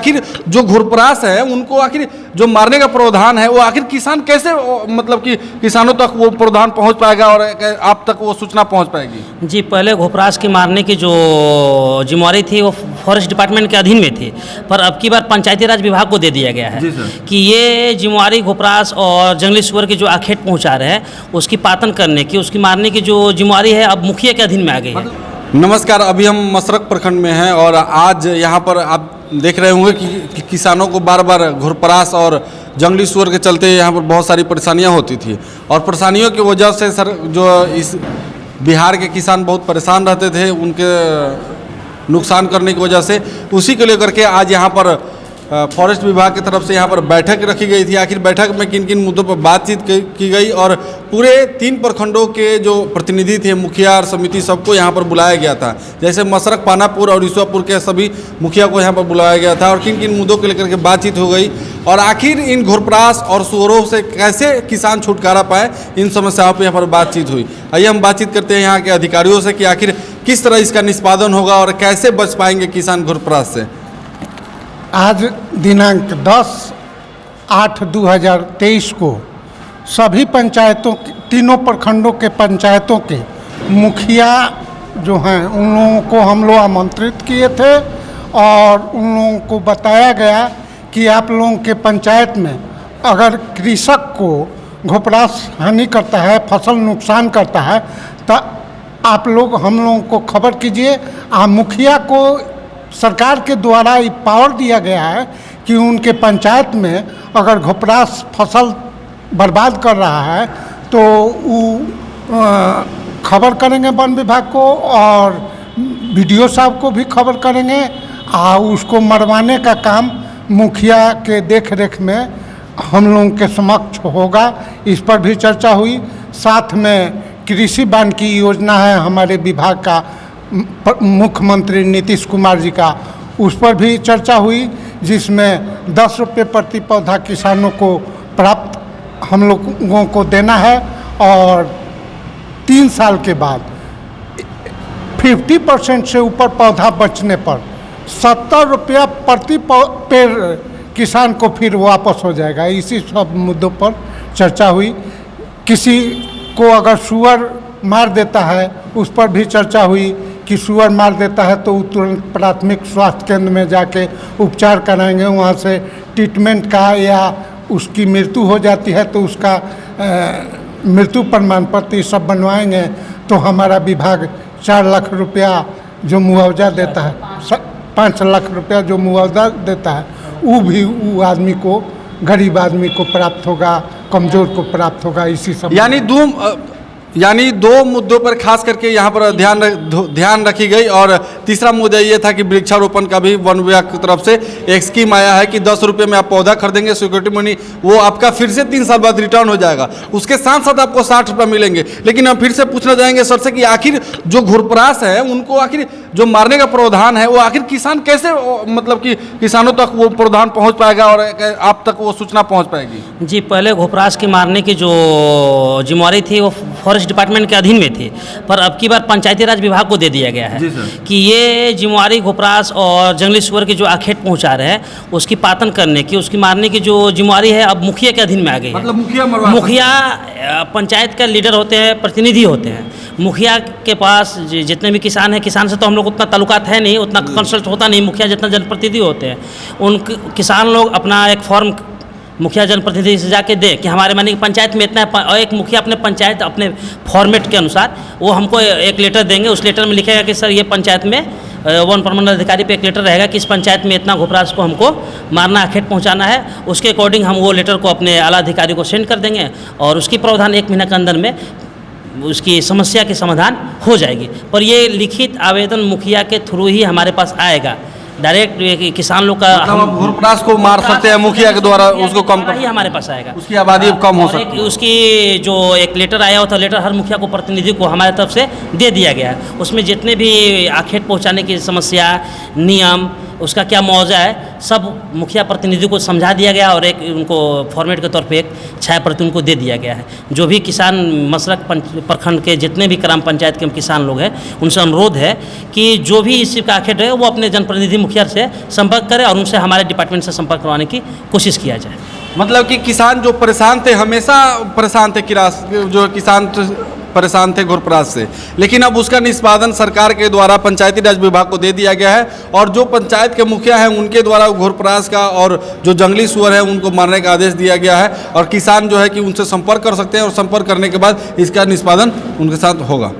आखिर जो घुरपरास है उनको आखिर जो मारने का प्रावधान है वो आखिर किसान कैसे मतलब कि किसानों तक वो प्रावधान पहुंच पाएगा और आप तक वो सूचना पहुंच पाएगी? जी, पहले घुरपरास के मारने की जो जिम्मेवारी थी वो फॉरेस्ट डिपार्टमेंट के अधीन में थी, पर अब की बार पंचायती राज विभाग को दे दिया गया है कि ये जिम्मेवारी घुरपरास और जंगली सुअर की जो आखेट पहुंचा रहे हैं उसकी पातन करने की, उसकी मारने की जो जिम्मेवारी है अब मुखिया के अधीन में आ गई है। नमस्कार, अभी हम मसरक प्रखंड में हैं और आज यहाँ पर आप देख रहे होंगे कि किसानों को बार बार घुरपरास और जंगली सुअर के चलते यहाँ पर बहुत सारी परेशानियाँ होती थी और परेशानियों की वजह से सर जो इस बिहार के किसान बहुत परेशान रहते थे उनके नुकसान करने की वजह से, उसी को लेकर के आज यहाँ पर फॉरेस्ट विभाग की तरफ से यहाँ पर बैठक रखी गई थी। आखिर बैठक में किन किन मुद्दों पर बातचीत की गई और पूरे 3 प्रखंडों के जो प्रतिनिधि थे, मुखिया और समिति, सबको यहाँ पर बुलाया गया था। जैसे मसरक, पानापुर और ईश्वरपुर के सभी मुखिया को यहाँ पर बुलाया गया था और किन किन मुद्दों को लेकर के बातचीत हो गई और आखिर इन घुरपरास और सुअरों से कैसे किसान छुटकारा पाए, इन समस्याओं पर यहाँ पर बातचीत हुई। आइए हम बातचीत करते हैं यहाँ के अधिकारियों से कि आखिर किस तरह इसका निष्पादन होगा और कैसे बच पाएंगे किसान घुरपरास से। आज दिनांक 10/8/2023 को सभी पंचायतों, तीनों प्रखंडों के पंचायतों के मुखिया जो हैं उन लोगों को हम लोग आमंत्रित किए थे और उन लोगों को बताया गया कि आप लोगों के पंचायत में अगर कृषक को घुरपरास हानि करता है, फसल नुकसान करता है, तो आप लोग हम लोगों को खबर कीजिए। मुखिया को सरकार के द्वारा ये पावर दिया गया है कि उनके पंचायत में अगर घुरपरास फसल बर्बाद कर रहा है तो वो खबर करेंगे वन विभाग को और बीडीओ साहब को भी खबर करेंगे और उसको मरवाने का काम मुखिया के देख रेख में हम लोगों के समक्ष होगा। इस पर भी चर्चा हुई। साथ में कृषि वानिकी योजना है हमारे विभाग का, मुख्यमंत्री नीतीश कुमार जी का, उस पर भी चर्चा हुई, जिसमें 10 रुपये प्रति पौधा किसानों को प्राप्त हम लोगों को देना है और 3 साल के बाद 50% से ऊपर पौधा बचने पर 70 रुपया प्रति पेड़ किसान को फिर वापस हो जाएगा। इसी सब मुद्दों पर चर्चा हुई। किसी को अगर सुअर मार देता है उस पर भी चर्चा हुई कि सुअर मार देता है तो तुरंत प्राथमिक स्वास्थ्य केंद्र में जाके उपचार कराएंगे, वहाँ से ट्रीटमेंट का, या उसकी मृत्यु हो जाती है तो उसका मृत्यु प्रमाण पत्र सब बनवाएंगे तो हमारा विभाग 4 लाख रुपया जो मुआवजा देता है, 5 लाख रुपया जो मुआवजा देता है वो भी वो आदमी को, गरीब आदमी को प्राप्त होगा, कमज़ोर को प्राप्त होगा। इसी सब यानी 2 मुद्दों पर खास करके यहाँ पर ध्यान रखी गई और तीसरा मुद्दा ये था कि वृक्षारोपण का भी वन विभाग की तरफ से एक स्कीम आया है कि 10 रुपये में आप पौधा खरीदेंगे, सिक्योरिटी मनी वो आपका फिर से 3 साल बाद रिटर्न हो जाएगा। उसके साथ साथ आपको 60 रुपये मिलेंगे। लेकिन हम फिर से पूछना चाहेंगे सर से कि आखिर जो घुरपरास है उनको आखिर जो मारने का प्रावधान है वो आखिर किसान कैसे मतलब कि किसानों तक वो प्रावधान पहुँच पाएगा और आप तक वो सूचना पहुँच पाएगी? जी, पहले घुरपरास के मारने की जो जिम्मेवारी थी वो फॉरेस्ट डिपार्टमेंट के अधीन में थी, पर अब की बार पंचायती राज विभाग को दे दिया गया है कि ये जिम्मेवारी घुरपरास और जंगली सुअर की जो आखेट पहुंचा रहे हैं उसकी पातन करने की, उसकी मारने की जो जिम्मेवारी है अब मुखिया के अधीन में आ गई है। मतलब मुखिया पंचायत का लीडर होते हैं, प्रतिनिधि होते हैं। मुखिया के पास जितने भी किसान हैं, किसान से तो हम लोग उतना ताल्लुकात है नहीं, उतना कंसल्ट होता नहीं। मुखिया जितना जनप्रतिनिधि होते हैं उन किसान लोग अपना एक फॉर्म मुखिया जनप्रतिनिधि से जाके दे कि हमारे मानी की पंचायत में इतना है, और एक मुखिया अपने पंचायत अपने फॉर्मेट के अनुसार वो हमको एक लेटर देंगे। उस लेटर में लिखेगा कि सर ये पंचायत में वन प्रमंडल अधिकारी पे एक लेटर रहेगा कि इस पंचायत में इतना घुरपरास को हमको मारना, आखेट पहुंचाना है। उसके अकॉर्डिंग हम वो लेटर को अपने आला अधिकारी को सेंड कर देंगे और उसकी प्रावधान 1 महीना के अंदर में उसकी समस्या के समाधान हो जाएगी। पर ये लिखित आवेदन मुखिया के थ्रू ही हमारे पास आएगा। डायरेक्ट किसान लोग का हम घुरपरास को मार सकते हैं मुखिया के द्वारा, उसको कम कर, ही हमारे पास आएगा, उसकी आबादी कम हो सकती है। उसकी जो एक लेटर आया होता, लेटर हर मुखिया को प्रतिनिधि को हमारे तरफ से दे दिया गया है। उसमें जितने भी आखेट पहुंचाने की समस्या, नियम उसका क्या मुआवजा है, सब मुखिया प्रतिनिधि को समझा दिया गया और एक उनको फॉर्मेट के तौर पे एक छाया प्रति उनको दे दिया गया है। जो भी किसान मसरक प्रखंड के जितने भी ग्राम पंचायत के किसान लोग हैं, उनसे अनुरोध है कि जो भी इस का आखेट है वो अपने जनप्रतिनिधि मुखिया से संपर्क करें और उनसे हमारे डिपार्टमेंट से संपर्क करवाने की कोशिश किया जाए। मतलब कि किसान जो परेशान थे, हमेशा परेशान थे, जो किसान परेशान थे घुरपरास से, लेकिन अब उसका निष्पादन सरकार के द्वारा पंचायती राज विभाग को दे दिया गया है और जो पंचायत के मुखिया हैं उनके द्वारा घुरपरास का और जो जंगली सुअर है उनको मारने का आदेश दिया गया है और किसान जो है कि उनसे संपर्क कर सकते हैं और संपर्क करने के बाद इसका निष्पादन उनके साथ होगा।